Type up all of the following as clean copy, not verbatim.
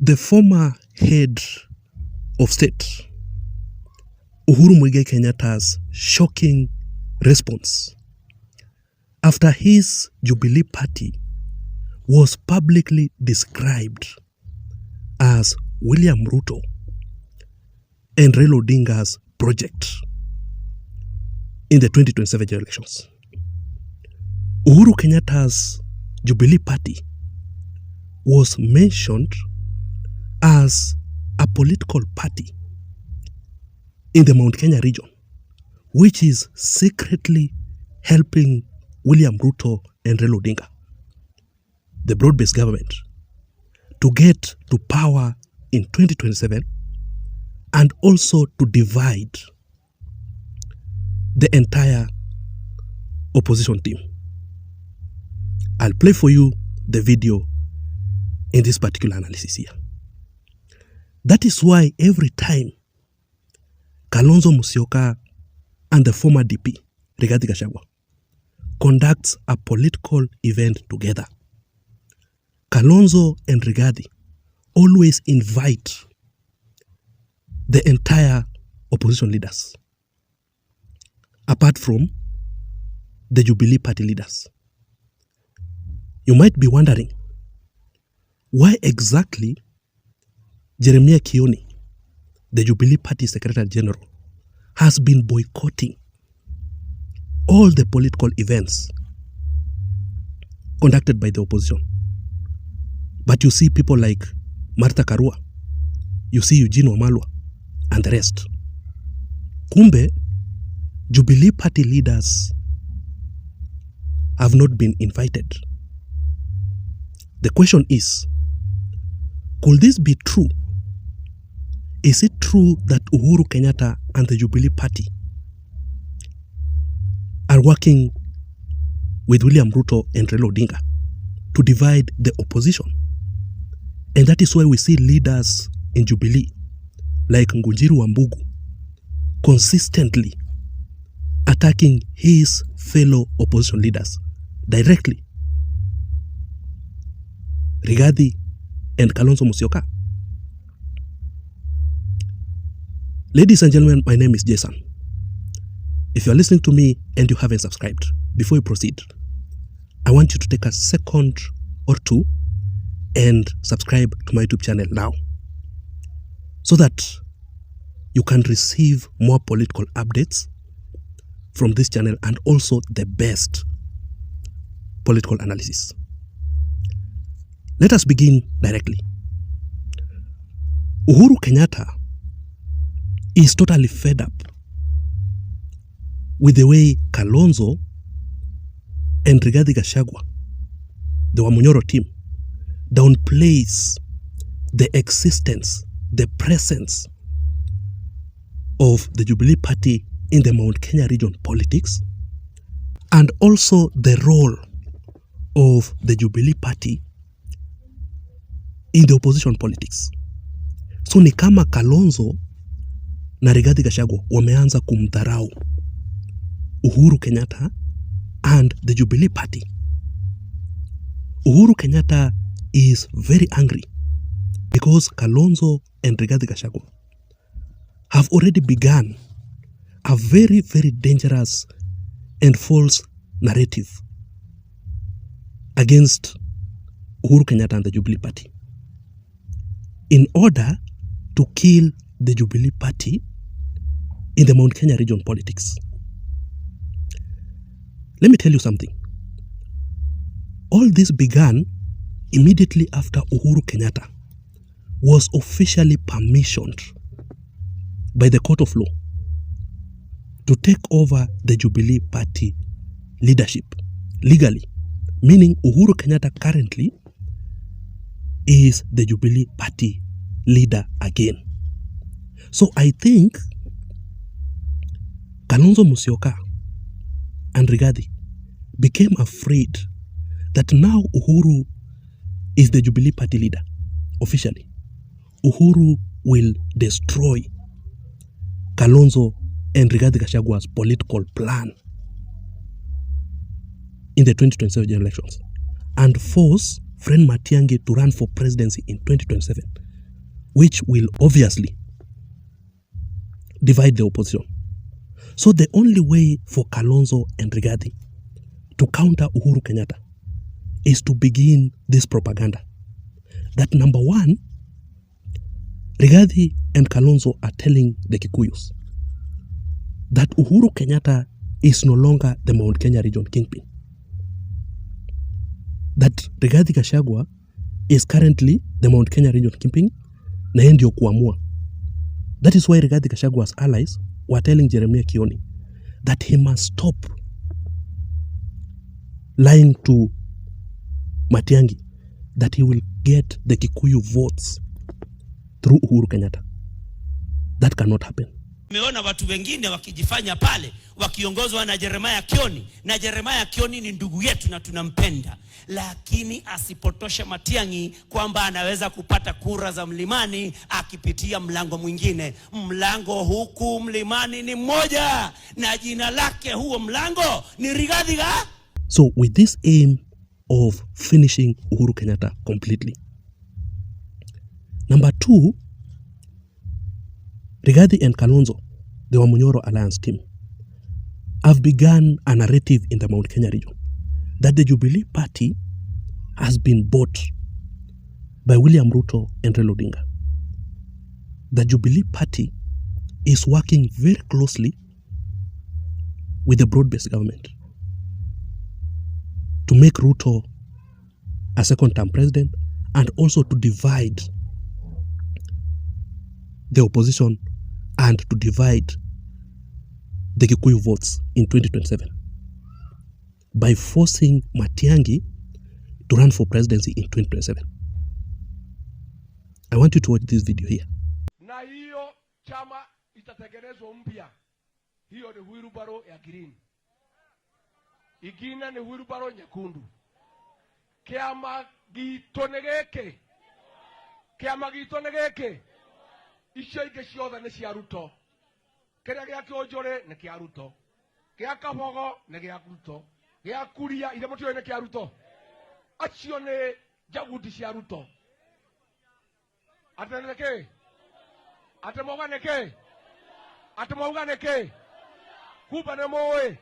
The former head of state, Uhuru Kenyatta's shocking response after his Jubilee party was publicly described as William Ruto and Raila Odinga's project in the 2027 general elections. Uhuru Kenyatta's Jubilee party was mentioned as a political party in the Mount Kenya region, which is secretly helping William Ruto and Raila Odinga, the broad-based government, to get to power in 2027 and also to divide the entire opposition team. I'll play for you the video in this particular analysis here. That is why every time Kalonzo Musyoka and the former DP, Rigathi conducts a political event together, Kalonzo and Rigathi always invite the entire opposition leaders, apart from the Jubilee party leaders. You might be wondering, why exactly Jeremiah Kioni, the Jubilee Party Secretary General, has been boycotting all the political events conducted by the opposition. But you see people like Martha Karua, you see Eugene Wamalwa, and the rest. Kumbe, Jubilee Party leaders have not been invited. The question is, could this be true? Is it true that Uhuru Kenyatta and the Jubilee Party are working with William Ruto and Raila Odinga to divide the opposition? And that is why we see leaders in Jubilee like Ngunjiru Wambugu consistently attacking his fellow opposition leaders directly. Rigathi and Kalonzo Musyoka. Ladies and gentlemen, my name is Jason. If you are listening to me and you haven't subscribed, before you proceed, I want you to take a second or two and subscribe to my YouTube channel now, so that you can receive more political updates from this channel and also the best political analysis. Let us begin directly. Uhuru Kenyatta is totally fed up with the way Kalonzo and Rigathi Gachagua, the Wamunyoro team, downplays the existence, the presence of the Jubilee Party in the Mount Kenya region politics, and also the role of the Jubilee Party in the opposition politics. So ni kama Kalonzo na Rigathi Gachagua wameanza kumdharau Uhuru Kenyatta and the Jubilee Party. Uhuru Kenyatta is very angry because Kalonzo and Rigathi Gachagua have already begun a very, very dangerous and false narrative against Uhuru Kenyatta and the Jubilee Party in order to kill the Jubilee Party in the Mount Kenya region politics. Let me tell you something. All this began immediately after Uhuru Kenyatta was officially permissioned by the court of law to take over the Jubilee Party leadership legally, meaning Uhuru Kenyatta currently is the Jubilee Party leader again. So I think Kalonzo Musyoka and Rigathi became afraid that now Uhuru is the Jubilee Party leader officially. Uhuru will destroy Kalonzo and Rigathi Gachagua's political plan in the 2027 general elections and force Fred Matiang'i to run for presidency in 2027 which will obviously divide the opposition. So the only way for Kalonzo and Rigathi to counter Uhuru Kenyatta is to begin this propaganda. That number one, Rigathi and Kalonzo are telling the Kikuyus that Uhuru Kenyatta is no longer the Mount Kenya region kingpin. That Rigathi Gachagua is currently the Mount Kenya region kingpin na yeye ndio kuamua. That is why Rigathi Gachagua's allies were telling Jeremiah Kioni that he must stop lying to Matiang'i that he will get the Kikuyu votes through Uhuru Kenyatta. That cannot happen. Nimeona watu wengine wakijifanya pale wakiongozwa na Jeremiah Kioni, na Jeremiah Kioni ni ndugu yetu na tunampenda, lakini asipotoshe Matiang'i kwamba anaweza kupata kura za mlimani akipitia mlango mwingine. Mlango huku mlimani ni mmoja na jina lake huo mlango ni Rigathi. So with this aim of finishing Uhuru Kenyatta completely. Number two, Rigathi and Kalonzo, the Wamunyoro Alliance team, have begun a narrative in the Mount Kenya region that the Jubilee party has been bought by William Ruto and Raila Odinga. The Jubilee party is working very closely with the broad-based government to make Ruto a second-term president and also to divide the opposition and to divide the Kikuyu votes in 2027 by forcing Matiang'i to run for presidency in 2027. I want you to watch this video here. Na hiyo chama itatengenezwa mpya. Hiyo ni wheelbarrow ya green. Igina ni wheelbarrow nyekundu. Kiama gitonegeke. Kiama gitonegeke. Icio ingĩ ciothe nĩ cia Ruto. Kĩrĩa gĩa Kĩonjore nĩ kĩa Ruto. Gĩa Kabogo nĩ gĩa Ruto. Gĩa Kuria ile mũtio nĩ kĩa Ruto. Acio nĩ jaguti cia Ruto. Ateneke. Atemoga neke. Atemoga neke. Kuba nĩ mũĩ.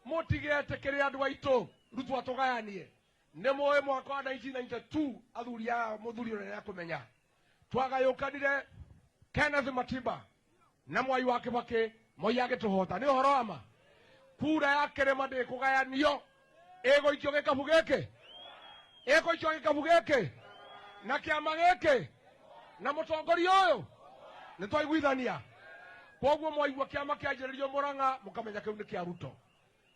Mũtigete kĩrĩa andũ aitũ Ruto atũgayanie. Nĩ mũĩ mwaka wa 1992 athuri a mũthuri ũrĩa yakũmenya. Twagayũkanire Kenneth Matiba na Mwai wa Kibaki Moi agĩtũhota. Nĩ ũhoro wa ma. Kura ya kĩrĩma ndĩkũgayanio. Ĩgũikio gĩkabũ gĩkĩ. Ĩgũikio gĩkabũ gĩkĩ. Na kĩama gĩkĩ. Na mũtongoria ũyũ. Nĩ twaiguithania. Koguo mwaigua kĩama kĩanjĩrĩrio Mũrang'a mũkamenya kĩu nĩ kĩa Ruto.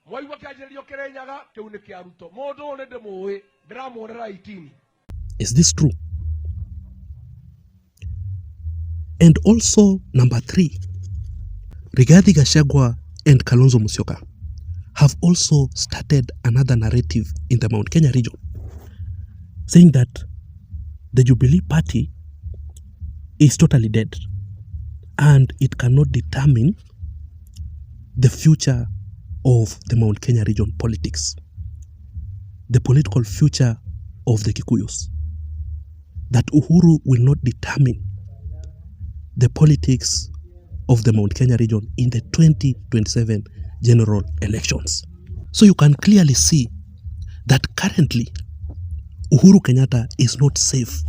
Mwaigua kĩanjĩrĩrio Kĩrĩnyaga kĩu nĩ kĩa Ruto. Mũndũ ũyũ nĩ ndĩmũĩ. Ndĩramwonera itini. Is this true? And also, number three, Rigathi Gachagua and Kalonzo Musyoka have also started another narrative in the Mount Kenya region, saying that the Jubilee party is totally dead and it cannot determine the future of the Mount Kenya region politics, the political future of the Kikuyus, that Uhuru will not determine the politics of the Mount Kenya region in the 2027 general elections. So you can clearly see that currently Uhuru Kenyatta is not safe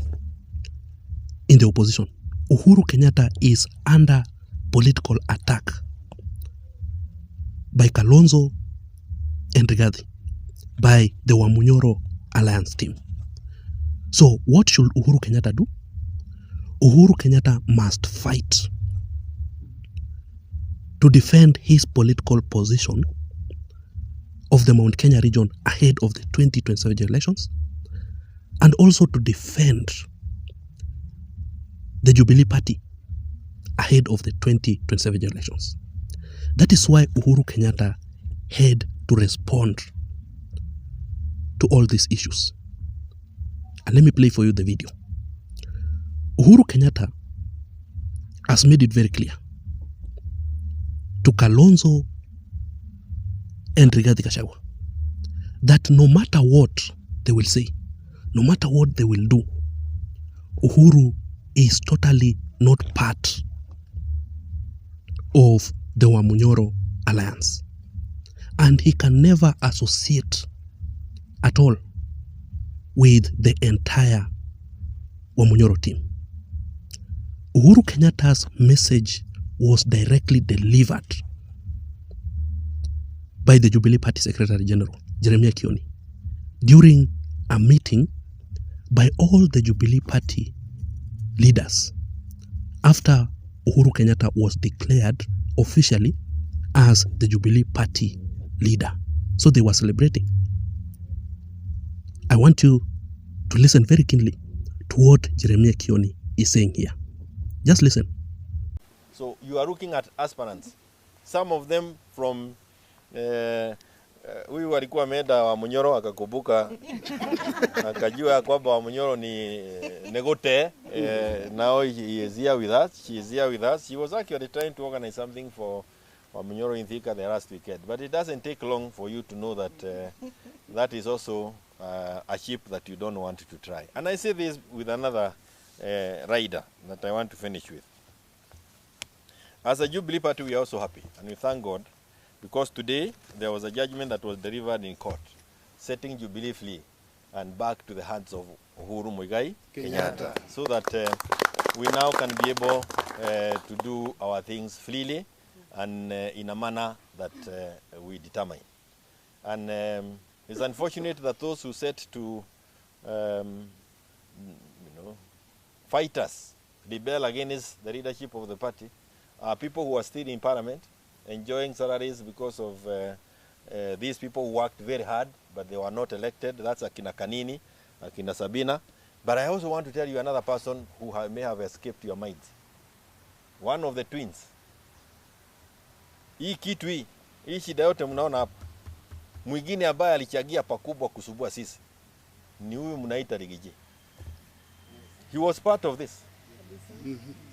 in the opposition. Uhuru Kenyatta is under political attack by Kalonzo and Rigathi, by the Wamunyoro Alliance team. So what should Uhuru Kenyatta do? Uhuru Kenyatta must fight to defend his political position of the Mount Kenya region ahead of the 2027 elections, and also to defend the Jubilee party ahead of the 2027 elections. That is why Uhuru Kenyatta had to respond to all these issues. And let me play for you the video. Uhuru Kenyatta has made it very clear to Kalonzo and Rigathi Gachagua that no matter what they will say, no matter what they will do, Uhuru is totally not part of the Wamunyoro alliance. And he can never associate at all with the entire Wamunyoro team. Uhuru Kenyatta's message was directly delivered by the Jubilee Party Secretary General, Jeremiah Kioni, during a meeting by all the Jubilee Party leaders after Uhuru Kenyatta was declared officially as the Jubilee Party leader. So they were celebrating. I want you to listen very keenly to what Jeremiah Kioni is saying here. Just listen. So you are looking at aspirants. Some of them from huyu walikuwa ameenda Wamunyoro akakumbuka akajua kwamba Wamunyoro ni negote. Now he is here with us. She is here with us. She was actually trying to organize something for Wamunyoro in Thika the last weekend. But it doesn't take long for you to know that that is also a ship that you don't want to try. And I say this with another rider that I want to finish with. As a Jubilee Party, we are also happy and we thank God because today there was a judgment that was delivered in court setting Jubilee free and back to the hands of Uhuru Kenyatta so that we now can be able to do our things freely and in a manner that we determine. And it's unfortunate that those who set to fight us, rebel against the leadership of the party, are people who are still in parliament, enjoying salaries because of these people who worked very hard, but they were not elected. That's Akina Kanini, Akina Sabina. But I also want to tell you another person who may have escaped your mind. One of the twins. Hii kitu hii shida yote mnaona hapa. Mwingine ambaye alichagia pakubwa kusubua sisi ni huyu mnaita Rigathi. He was part of this.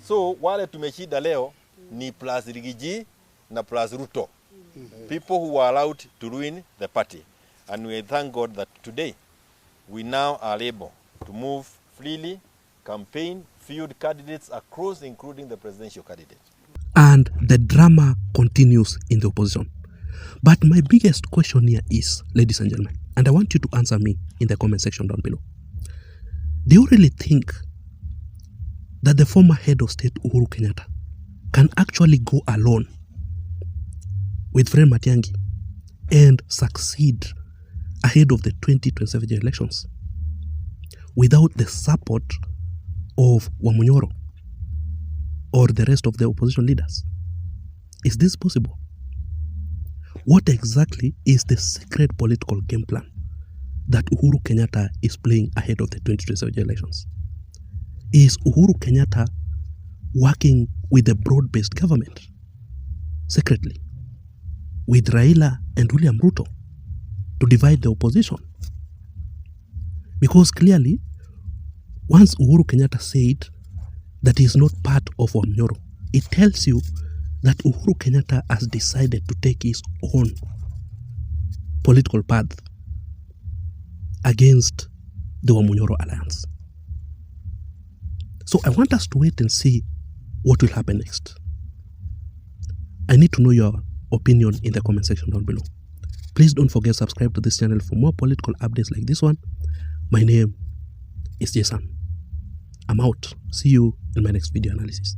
So wale tumeshida leo ni plus Rigathi na plus Ruto. People who were allowed to ruin the party. And we thank God that today we now are able to move freely, campaign, field candidates across, including the presidential candidate. And the drama continues in the opposition. But my biggest question here is, ladies and gentlemen, and I want you to answer me in the comment section down below. Do you really think that the former head of state, Uhuru Kenyatta, can actually go alone with Fred Matiang'i and succeed ahead of the 2027 elections without the support of Wamunyoro or the rest of the opposition leaders? Is this possible? What exactly is the secret political game plan that Uhuru Kenyatta is playing ahead of the 2027 elections? Is Uhuru Kenyatta working with a broad-based government secretly with Raila and William Ruto to divide the opposition? Because clearly, once Uhuru Kenyatta said that he is not part of Wamunyoro, it tells you that Uhuru Kenyatta has decided to take his own political path against the Wamunyoro alliance. So I want us to wait and see what will happen next. I need to know your opinion in the comment section down below. Please don't forget to subscribe to this channel for more political updates like this one. My name is Jason. I'm out. See you in my next video analysis.